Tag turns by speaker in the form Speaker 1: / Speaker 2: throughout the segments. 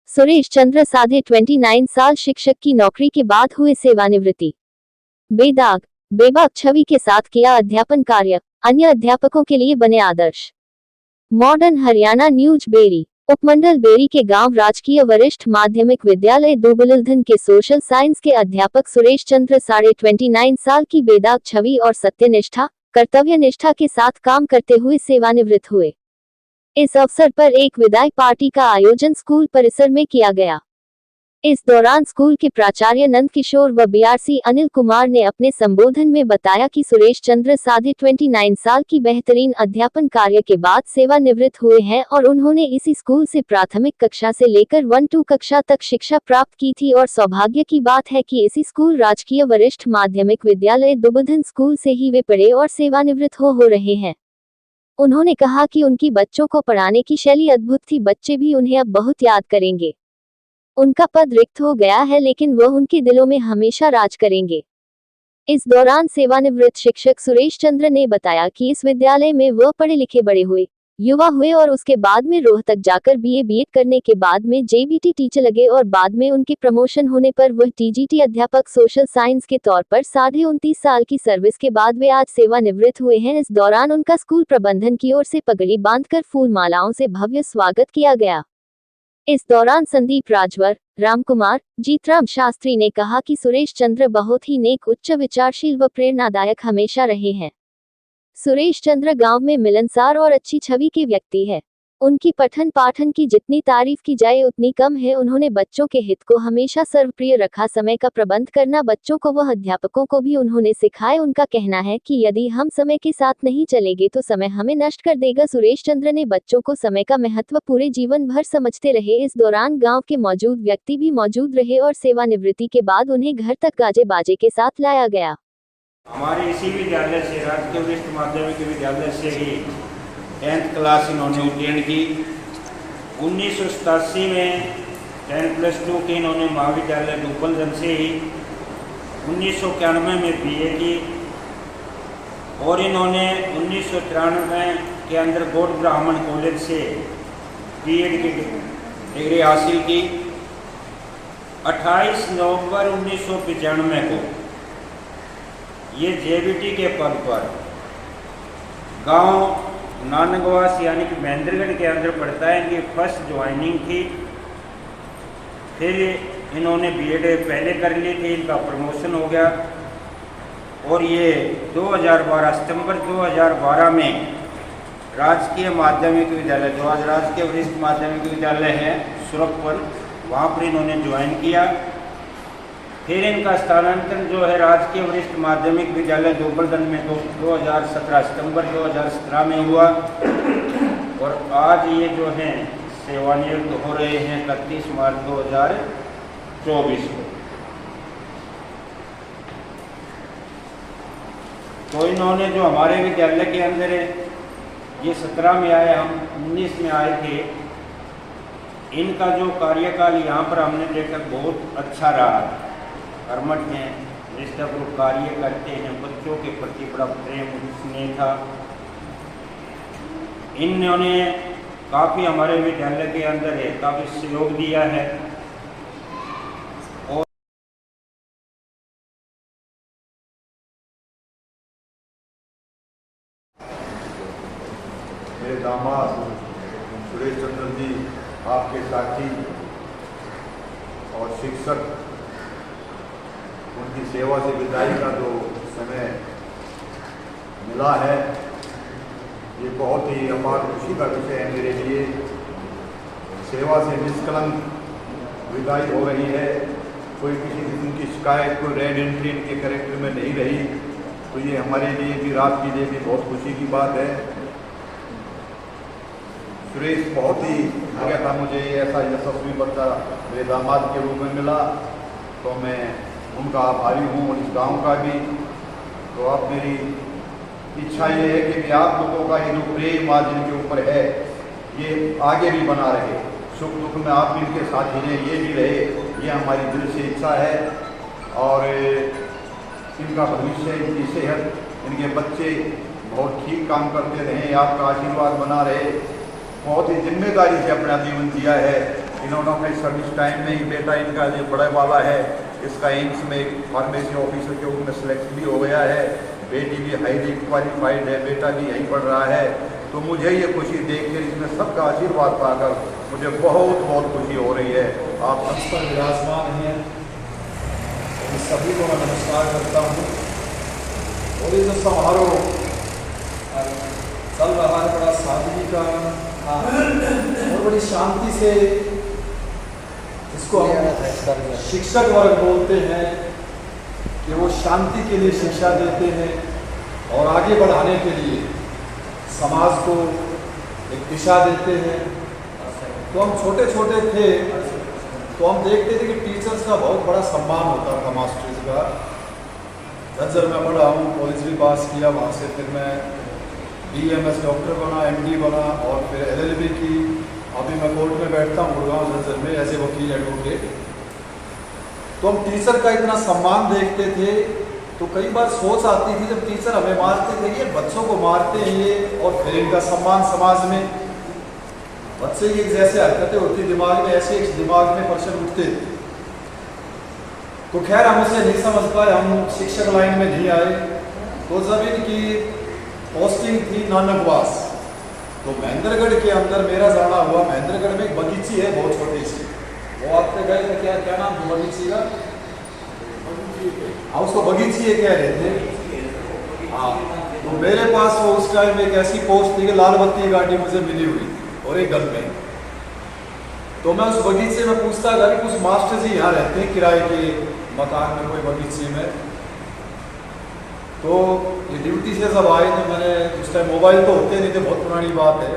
Speaker 1: सुरेश चंद्र साधे 29 साल शिक्षक की नौकरी के बाद हुए सेवानिवृत्ति। बेदाग बेबाक छवि के साथ किया अध्यापन कार्य, अन्य अध्यापकों के लिए बने आदर्श। Modern Haryana news Beri. उपमंडल बेरी के गांव राजकीय वरिष्ठ माध्यमिक विद्यालय दुबलुलधन के सोशल साइंस के अध्यापक सुरेश चंद्र साढ़े 29 साल की बेदाग छवि और सत्यनिष्ठा, कर्तव्यनिष्ठा के साथ काम करते हुए सेवानिवृत्त हुए। इस अवसर पर एक विदाई पार्टी का आयोजन स्कूल परिसर में किया गया। इस दौरान स्कूल के प्राचार्य नंद किशोर व बीआरसी अनिल कुमार ने अपने संबोधन में बताया कि सुरेश चंद्र साधे 29 साल की बेहतरीन अध्यापन कार्य के बाद सेवानिवृत्त हुए हैं और उन्होंने इसी स्कूल से प्राथमिक कक्षा से लेकर 1-2 कक्षा तक शिक्षा प्राप्त की थी और सौभाग्य की बात है कि इसी स्कूल राजकीय वरिष्ठ माध्यमिक विद्यालय दुबलुलधन स्कूल से ही वे पढ़े और सेवानिवृत्त हो रहे हैं। उन्होंने कहा कि उनकी बच्चों को पढ़ाने की शैली अद्भुत थी, बच्चे भी उन्हें अब बहुत याद करेंगे। उनका पद रिक्त हो गया है लेकिन वह उनके दिलों में हमेशा राज करेंगे। इस दौरान सेवानिवृत्त शिक्षक सुरेश चंद्र ने बताया कि इस विद्यालय में वह पढ़े लिखे बड़े हुए, युवा हुए और उसके बाद में रोहतक जाकर बीए बीएड करने के बाद में जेबीटी टीचर लगे और बाद में उनके प्रमोशन होने पर वह टीजीटी अध्यापक सोशल साइंस के तौर पर साढ़े 29 साल की सर्विस के बाद वे आज सेवानिवृत्त हुए हैं। इस दौरान उनका स्कूल प्रबंधन की ओर से पगड़ी बांधकर फूल मालाओं से भव्य स्वागत किया गया। इस दौरान संदीप राजवर, रामकुमार, जीतराम शास्त्री ने कहा कि सुरेश चंद्र बहुत ही नेक, उच्च विचारशील व प्रेरणादायक हमेशा रहे हैं। सुरेश चंद्र गांव में मिलनसार और अच्छी छवि के व्यक्ति है। उनकी पठन पाठन की जितनी तारीफ की जाए उतनी कम है। उन्होंने बच्चों के हित को हमेशा सर्वप्रिय रखा, समय का प्रबंध करना बच्चों को व अध्यापकों को भी उन्होंने सिखाया। उनका कहना है कि यदि हम समय के साथ नहीं चलेंगे तो समय हमें नष्ट कर देगा। सुरेश चंद्र ने बच्चों को समय का महत्व पूरे जीवन भर समझते रहे। इस दौरान गाँव के मौजूद व्यक्ति भी मौजूद रहे और सेवानिवृत्ति के बाद उन्हें घर तक गाजे बाजे के साथ लाया गया।
Speaker 2: हमारे इसी विद्यालय से, राजकीय वरिष्ठ माध्यमिक विद्यालय से ही 10th क्लास इन्होंने उत्तीर्ण की। 1987 में 10+2 की इन्होंने महाविद्यालय दुबलुलधन से ही 1991 में बीए की और इन्होंने 1993 के अंदर गौड़ ब्राह्मण कॉलेज से बीएड की डिग्री हासिल की। 28 नवंबर 1995 को ये जेबीटी के पद पर गांव नानगवास यानी कि महेंद्रगढ़ के अंदर पड़ता है। इनकी फर्स्ट ज्वाइनिंग थी। फिर इन्होंने बीएड पहले कर ली थी, इनका प्रमोशन हो गया और ये 2012 सितंबर 2012 में राजकीय माध्यमिक विद्यालय, जो आज राजकीय वरिष्ठ माध्यमिक विद्यालय है सुरखपुर, वहाँ पर इन्होंने ज्वाइन किया। फिर इनका स्थानांतरण जो है राजकीय वरिष्ठ माध्यमिक विद्यालय दुबलुलधन में 2017 सितंबर 2017 में हुआ और आज ये जो हैं सेवानिवृत्त हो रहे हैं 31 मार्च 2024 को। तो इन्होंने जो हमारे विद्यालय के अंदर ये 17 में आए, हम 19 में आए थे। इनका जो कार्यकाल यहाँ पर हमने देखा बहुत अच्छा रहा। कर्मठ हैं, निष्ठापूर्वक कार्य करते हैं, बच्चों के प्रति बड़ा प्रेम स्नेह था। इन्होंने काफ़ी हमारे विद्यालय के अंदर है काफ़ी सहयोग दिया है और
Speaker 3: मेरे दामाद सुरेश चंद्र जी, आपके साथी और शिक्षक, उनकी सेवा से विदाई का जो समय मिला है ये बहुत ही अपार खुशी का विषय है मेरे लिए। सेवा से निष्कलंक विदाई हो रही है, कोई किसी किस्म की शिकायत, कोई रेड एंट्री इनके कैरेक्टर में नहीं रही, तो ये हमारे लिए भी, रात के लिए भी बहुत खुशी की बात है। सुरेश बहुत ही लगा था मुझे ऐसा यशस्वी बच्चा मेरे दामाद के रूप में मिला, तो मैं उनका आभारी हूँ और इस गांव का भी। तो अब मेरी इच्छा ये है कि आप लोगों का ये जो प्रेम आज इनके ऊपर है ये आगे भी बना रहे, सुख दुख में आप भी इनके साथ ही रहे, ये भी रहे, ये हमारी दिल से इच्छा है। और इनका भविष्य, इनकी सेहत, इनके बच्चे बहुत ठीक काम करते रहें, आपका आशीर्वाद बना रहे। बहुत ही जिम्मेदारी से अपना जीवन जिया है। इन्होंने अपने सर्विस टाइम में ही बेटा इनका जो बड़ा वाला है इसका एम्स में फार्मेसी ऑफिसर के रूप में सिलेक्शन भी हो गया है, बेटी भी हाईली क्वालिफाइड है, बेटा भी यहीं पढ़ रहा है। तो मुझे ये खुशी देख कर इसमें सबका आशीर्वाद पाकर मुझे बहुत बहुत खुशी हो रही है। आप
Speaker 4: मंच पर विराजमान हैं, इन सभी को मैं नमस्कार करता हूँ। और ये जो समारोह चल रहा है बड़ा सादगी का और बड़ी शांति से, इसको हम शिक्षक वर्ग बोलते हैं कि वो शांति के लिए शिक्षा देते हैं और आगे बढ़ाने के लिए समाज को एक दिशा देते हैं। तो हम छोटे छोटे थे तो हम देखते थे कि टीचर्स का बहुत बड़ा सम्मान होता था, मास्टर्स का। झज्जर में पढ़ा हूँ, कॉलेज भी पास किया, वहाँ से फिर मैं BMS डॉक्टर बना, MD बना और फिर LLB की। अभी मैं कोर्ट में बैठता हूँ गुड़गांव झज्जर में एज ए वकील एडवोकेट। तो हम टीचर का इतना सम्मान देखते थे तो कई बार सोच आती थी जब टीचर हमें मारते थे, ये बच्चों को मारते हैं ये, और फिर इनका सम्मान समाज में, बच्चे की जैसे हरकतें होती दिमाग में, ऐसे एक दिमाग में प्रश्न उठते थे। तो खैर हम उसे नहीं समझ पाए, हम शिक्षक लाइन में नहीं आए। तो जब इनकी पोस्टिंग थी नानकवास, तो महेंद्रगढ़ के अंदर मेरा जाना हुआ। महेंद्रगढ़ में एक बगीची है बहुत छोटी सी, वो आपसे गए थे, क्या नाम है बगीची का? हाँ, उसको बगीची कह रहे थे। हाँ, तो मेरे पास वो उस टाइम एक ऐसी पोस्ट थी कि लाल बत्ती गाड़ी मुझे मिली हुई और एक गन में। तो मैं उस बगीचे में पूछता था कि कुछ मास्टर जी यहाँ रहते हैं किराए के मकान में कोई बगीचे में। तो ये ड्यूटी से जब आए तो मैंने, उस टाइम मोबाइल तो होते नहीं थे, बहुत पुरानी बात है,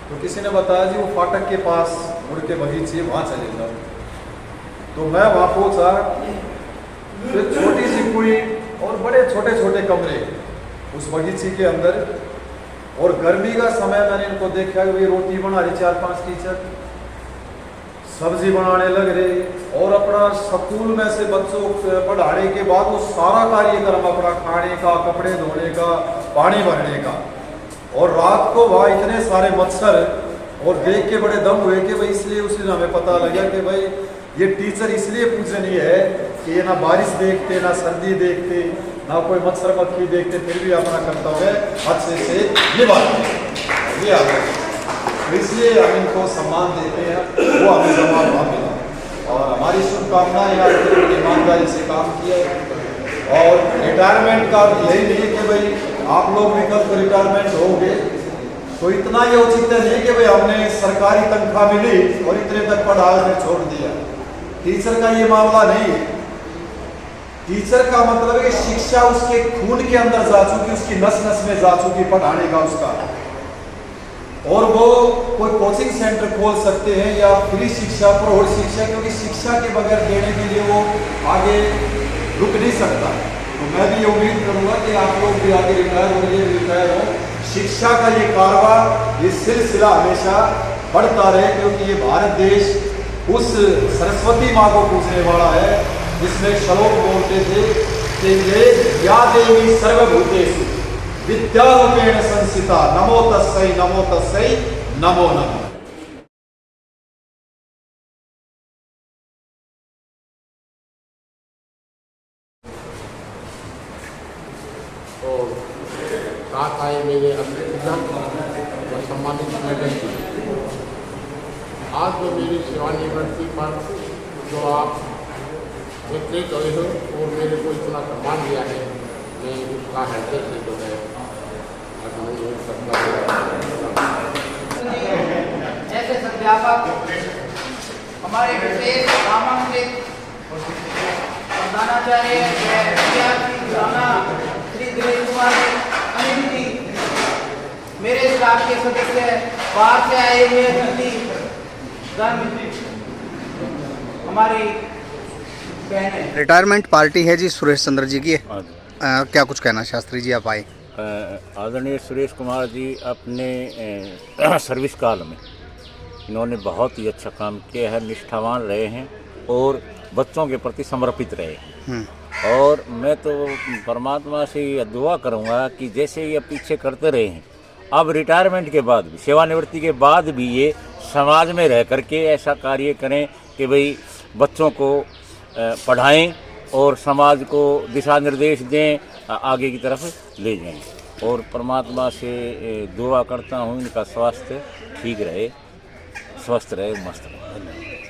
Speaker 4: तो किसी ने बताया जी वो फाटक के पास मुड़ के बगीचे वहाँ चले जाओ। तो मैं वहाँ पहुँचा, फिर छोटी सी कुई और बड़े छोटे छोटे कमरे उस बगीचे के अंदर, और गर्मी का समय मैंने इनको देखा कि रोटी बना रही 4-5 टीचर, सब्जी बनाने लग रहे, और अपना स्कूल में से बच्चों पढ़ाने के बाद वो सारा कार्यक्रम अपना खाने का, कपड़े धोने का, पानी भरने का। और रात को वहाँ इतने सारे मच्छर, और देख के बड़े दम हुए कि भाई, इसलिए उस दिन हमें पता लगा कि भाई ये टीचर इसलिए पूजनीय है कि ये ना बारिश देखते, ना सर्दी देखते, ना कोई मच्छर मक्खी देखते, फिर भी अपना कर्तव्य अच्छे से ये आता है। तो इसलिए हम इनको सम्मान देते हैं, वो हमें सम्मान मिला, और हमारी शुभकामनाएं आपके ईमानदारी से काम किया। और रिटायरमेंट का यही नहीं है कि भाई आप लोग भी कल को रिटायरमेंट होंगे, तो इतना ये उचित नहीं कि भाई हमने सरकारी तनख्वाह मिली और इतने तक पढ़ा फिर छोड़ दिया। टीचर का ये मामला नहीं है। टीचर का मतलब है कि शिक्षा उसके खून के अंदर जा चुकी, उसकी नस नस में जा चुकी पढ़ाने का उसका, और वो कोई कोचिंग सेंटर खोल सकते हैं या फ्री शिक्षा, प्रौढ़ शिक्षा, क्योंकि शिक्षा के बगैर देने के लिए वो आगे रुक नहीं सकता। तो मैं भी उम्मीद करूंगा कि आप लोग भी आगे रिटायर हो, ये रिटायर हो, शिक्षा का ये कारवां, ये सिलसिला हमेशा बढ़ता रहे, क्योंकि ये भारत देश उस सरस्वती माँ को पूजने वाला है जिसमें श्लोक बोलते थे कि ये या देवी सर्वभूतेषु विद्यारूपेण संस्थिता, नमो तस्सै नमो तस्सै नमो नमः।
Speaker 5: और साथ आए मेरे अतिथिगण और सम्मानित मैडम जी, आज जो मेरी सेवानिवृत्ति पर जो आप एकत्रित हुए हो और मेरे को इतना सम्मान दिया है, मैं उसका हृदय से जो है अभिनंदन करता हूँ।
Speaker 6: ऐसे अध्यापक हमारे विशेष नामांकित प्रधानाचार्य श्री दिलीप कुमार अनिल जी, मेरे स्टाफ के सदस्य, बाहर से आए हुए अतिथि, हमारी बहनें।
Speaker 7: रिटायरमेंट पार्टी है जी सुरेश चंद्र जी की, क्या कुछ कहना शास्त्री जी आप आए?
Speaker 8: आदरणीय सुरेश कुमार जी अपने सर्विस काल में इन्होंने बहुत ही अच्छा काम किया है, निष्ठावान रहे हैं और बच्चों के प्रति समर्पित रहे हैं। और मैं तो परमात्मा से यह दुआ करूंगा कि जैसे ये पीछे करते रहे हैं अब रिटायरमेंट के बाद भी, सेवानिवृत्ति के बाद भी ये समाज में रह करके ऐसा कार्य करें कि भाई बच्चों को पढ़ाएं और समाज को दिशा निर्देश दें, आगे की तरफ ले जाएं। और परमात्मा से दुआ करता हूँ इनका स्वास्थ्य ठीक रहे, स्वस्थ रहे, मस्त रहे।